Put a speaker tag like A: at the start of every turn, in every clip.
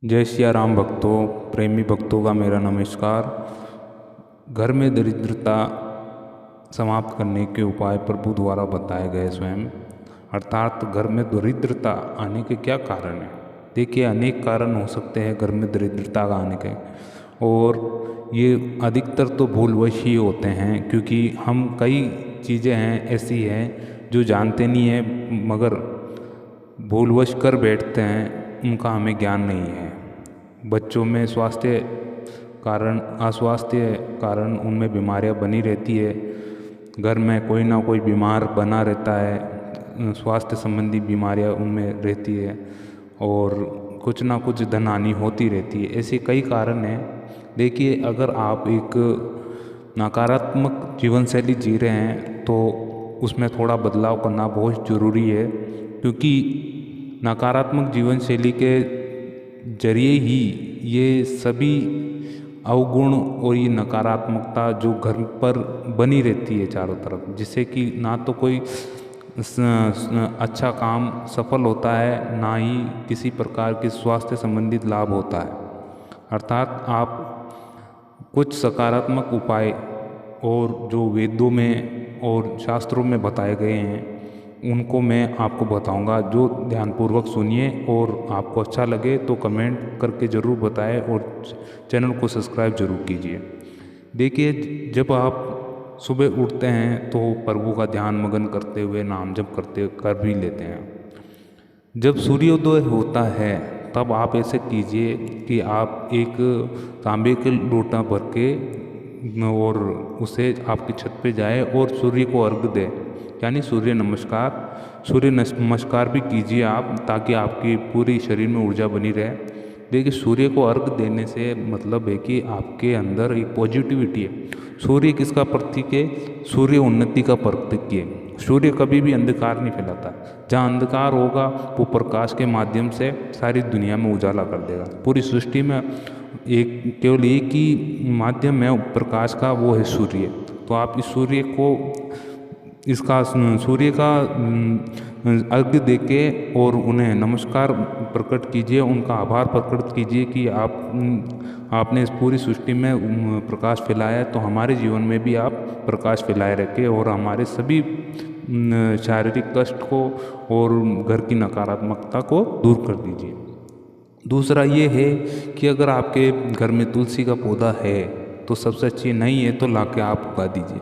A: जय सिया राम भक्तों, प्रेमी भक्तों का मेरा नमस्कार। घर में दरिद्रता समाप्त करने के उपाय प्रभु द्वारा बताए गए स्वयं, अर्थात घर में दरिद्रता आने के क्या कारण हैं। देखिए, अनेक कारण हो सकते हैं घर में दरिद्रता का आने के, और ये अधिकतर तो भूलवश ही होते हैं, क्योंकि हम कई चीज़ें हैं ऐसी हैं जो जानते नहीं हैं मगर भूलवश कर बैठते हैं, उनका हमें ज्ञान नहीं है। बच्चों में अस्वास्थ्य कारण उनमें बीमारियां बनी रहती है। घर में कोई ना कोई बीमार बना रहता है, स्वास्थ्य संबंधी बीमारियां उनमें रहती है, और कुछ ना कुछ धन हानि होती रहती है। ऐसे कई कारण हैं। देखिए, अगर आप एक नकारात्मक जीवन शैली जी रहे हैं तो उसमें थोड़ा बदलाव करना बहुत ज़रूरी है, क्योंकि नकारात्मक जीवन शैली के जरिए ही ये सभी अवगुण और ये नकारात्मकता जो घर पर बनी रहती है चारों तरफ, जिससे कि ना तो कोई अच्छा काम सफल होता है, ना ही किसी प्रकार के स्वास्थ्य संबंधित लाभ होता है। अर्थात आप कुछ सकारात्मक उपाय और जो वेदों में और शास्त्रों में बताए गए हैं उनको मैं आपको बताऊंगा, जो ध्यानपूर्वक सुनिए, और आपको अच्छा लगे तो कमेंट करके ज़रूर बताएं और चैनल को सब्सक्राइब ज़रूर कीजिए। देखिए, जब आप सुबह उठते हैं तो प्रभु का ध्यान मगन करते हुए नाम जप कर भी लेते हैं। जब सूर्योदय होता है तब आप ऐसे कीजिए कि आप एक तांबे के लोटा भर के और उसे आपकी छत पे जाए और सूर्य को अर्घ दे, यानी सूर्य नमस्कार भी कीजिए आप, ताकि आपकी पूरी शरीर में ऊर्जा बनी रहे। देखिए, सूर्य को अर्घ देने से मतलब है कि आपके अंदर एक पॉजिटिविटी है। सूर्य किसका प्रतीक है? सूर्य उन्नति का प्रतीक है। सूर्य कभी भी अंधकार नहीं फैलाता। जहाँ अंधकार होगा वो प्रकाश के माध्यम से सारी दुनिया में उजाला कर देगा। पूरी सृष्टि में केवल एक ही माध्यम है प्रकाश का, वो है सूर्य। तो आप इस सूर्य का अर्घ्य देके और उन्हें नमस्कार प्रकट कीजिए, उनका आभार प्रकट कीजिए कि आपने इस पूरी सृष्टि में प्रकाश फैलाया है, तो हमारे जीवन में भी आप प्रकाश फैलाए रखें और हमारे सभी शारीरिक कष्ट को और घर की नकारात्मकता को दूर कर दीजिए। दूसरा ये है कि अगर आपके घर में तुलसी का पौधा है तो सबसे अच्छी, नहीं है तो लाके आप उगा दीजिए।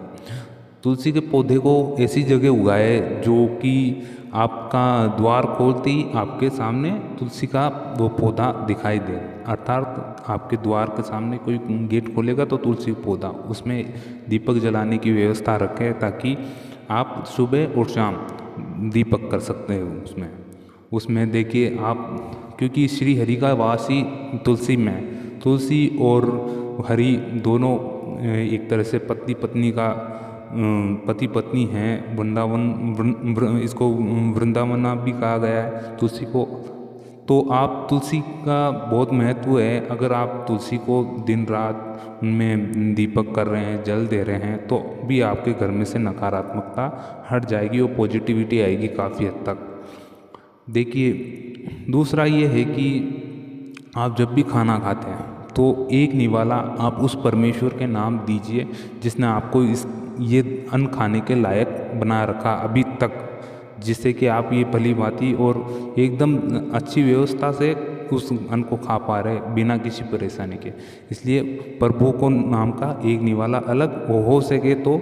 A: तुलसी के पौधे को ऐसी जगह उगाए जो कि आपका द्वार खोलते ही आपके सामने तुलसी का वो पौधा दिखाई दे। अर्थात आपके द्वार के सामने कोई गेट खोलेगा तो तुलसी पौधा, उसमें दीपक जलाने की व्यवस्था रखें, ताकि आप सुबह और शाम दीपक कर सकते हैं उसमें देखिए आप, क्योंकि श्री हरि का वास ही तुलसी में। तुलसी और हरि दोनों एक तरह से पति पत्नी हैं। इसको वृंदावना भी कहा गया है तुलसी को। तो आप तुलसी का बहुत महत्व है। अगर आप तुलसी को दिन रात उनमें दीपक कर रहे हैं, जल दे रहे हैं, तो भी आपके घर में से नकारात्मकता हट जाएगी और पॉजिटिविटी आएगी काफ़ी हद तक। देखिए, दूसरा ये है कि आप जब भी खाना खाते हैं तो एक निवाला आप उस परमेश्वर के नाम दीजिए जिसने आपको ये अन्न खाने के लायक बना रखा अभी तक, जिससे कि आप ये भली भांति और एकदम अच्छी व्यवस्था से उस अन्न को खा पा रहे बिना किसी परेशानी के। इसलिए प्रभु को नाम का एक निवाला अलग हो सके तो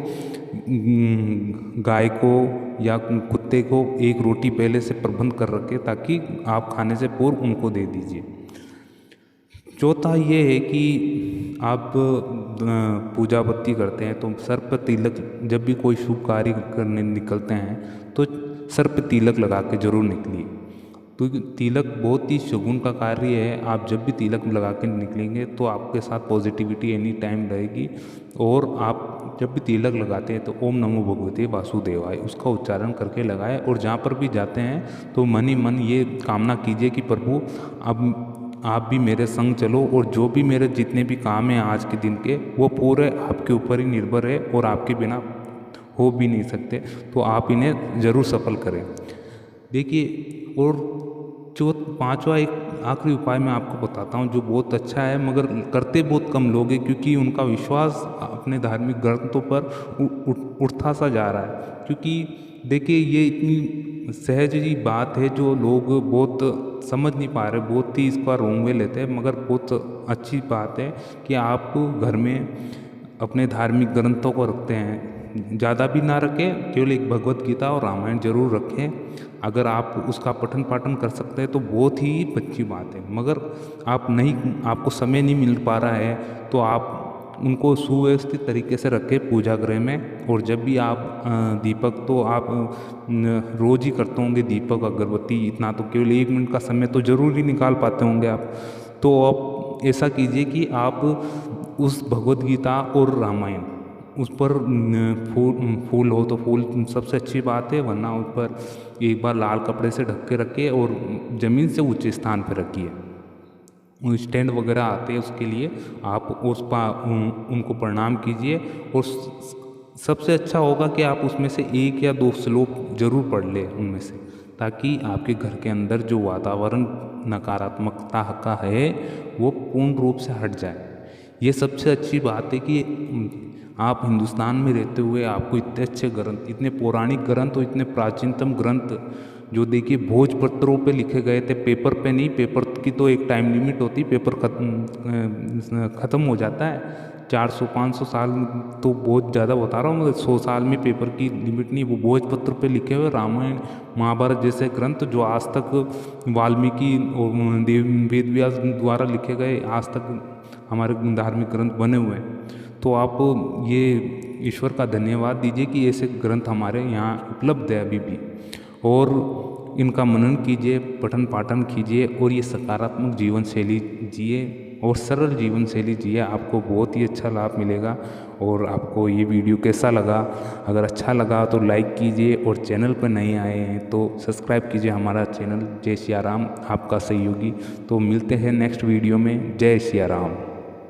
A: गाय को या कुत्ते को एक रोटी पहले से प्रबंध कर रखे, ताकि आप खाने से पूर्व उनको दे दीजिए। चौथा ये है कि आप पूजा बत्ती करते हैं तो सर पर तिलक, जब भी कोई शुभ कार्य करने निकलते हैं तो सर पर तिलक लगा के जरूर निकलिए, क्योंकि तिलक बहुत ही शगुन का कार्य है। आप जब भी तिलक लगा के निकलेंगे तो आपके साथ पॉजिटिविटी एनी टाइम रहेगी। और आप जब भी तिलक लगाते हैं तो ओम नमो भगवते वासुदेवाय उसका उच्चारण करके लगाएं, और जहाँ पर भी जाते हैं तो मन ही मन ये कामना कीजिए कि प्रभु अब आप भी मेरे संग चलो, और जो भी मेरे जितने भी काम हैं आज के दिन के, वो पूरे आपके ऊपर ही निर्भर है और आपके बिना हो भी नहीं सकते, तो आप इन्हें ज़रूर सफल करें। देखिए, और पांचवा एक आखिरी उपाय मैं आपको बताता हूँ जो बहुत अच्छा है, मगर करते बहुत कम लोग हैं, क्योंकि उनका विश्वास अपने धार्मिक ग्रंथों पर उठता सा जा रहा है। क्योंकि देखिए ये इतनी सहज जी बात है जो लोग बहुत समझ नहीं पा रहे, बहुत ही इसका रोंग वे लेते हैं, मगर बहुत अच्छी बात है कि आप घर में अपने धार्मिक ग्रंथों को रखते हैं। ज़्यादा भी ना रखें, केवल एक भगवत गीता और रामायण जरूर रखें। अगर आप उसका पठन पाठन कर सकते हैं तो बहुत ही अच्छी बात है, मगर आप नहीं, आपको समय नहीं मिल पा रहा है तो आप उनको सुव्यवस्थित तरीके से रखें पूजा गृह में। और जब भी आप दीपक तो आप रोज ही करते होंगे, दीपक अगरबत्ती, इतना तो केवल 1 मिनट का समय तो जरूर ही निकाल पाते होंगे आप। तो आप ऐसा कीजिए कि आप उस भगवत गीता और रामायण उस पर फूल हो तो फूल सबसे अच्छी बात है, वरना उस पर एक बार लाल कपड़े से ढक के रखिए और ज़मीन से ऊंचे स्थान पर रखिए। स्टैंड वगैरह आते हैं उसके लिए, आप उनको प्रणाम कीजिए। और सबसे अच्छा होगा कि आप उसमें से 1 या 2 श्लोक जरूर पढ़ लें उनमें से, ताकि आपके घर के अंदर जो वातावरण नकारात्मकता का है वो पूर्ण रूप से हट जाए। ये सबसे अच्छी बात है कि आप हिंदुस्तान में रहते हुए आपको इतने अच्छे ग्रंथ, इतने पौराणिक ग्रंथ और इतने प्राचीनतम ग्रंथ जो देखिए भोजपत्रों पे लिखे गए थे, पेपर पे नहीं। पेपर की तो एक टाइम लिमिट होती, पेपर ख़त्म हो जाता है। 400-500 साल तो बहुत ज़्यादा बता रहा हूँ, मतलब 100 साल में पेपर की लिमिट नहीं। वो भोजपत्र पे लिखे हुए रामायण महाभारत जैसे ग्रंथ जो आज तक वाल्मीकि और वेद व्यास द्वारा लिखे गए, आज तक हमारे धार्मिक ग्रंथ बने हुए हैं। तो आप ये ईश्वर का धन्यवाद दीजिए कि ऐसे ग्रंथ हमारे यहाँ उपलब्ध है अभी भी। और इनका मनन कीजिए, पठन पाठन कीजिए और ये सकारात्मक जीवन शैली जिए और सरल जीवन शैली जिए, आपको बहुत ही अच्छा लाभ मिलेगा। और आपको ये वीडियो कैसा लगा? अगर अच्छा लगा तो लाइक कीजिए, और चैनल पर नए आए हैं तो सब्सक्राइब कीजिए हमारा चैनल। जय सिया राम, आपका सहयोगी। तो मिलते हैं नेक्स्ट वीडियो में। जय सिया राम।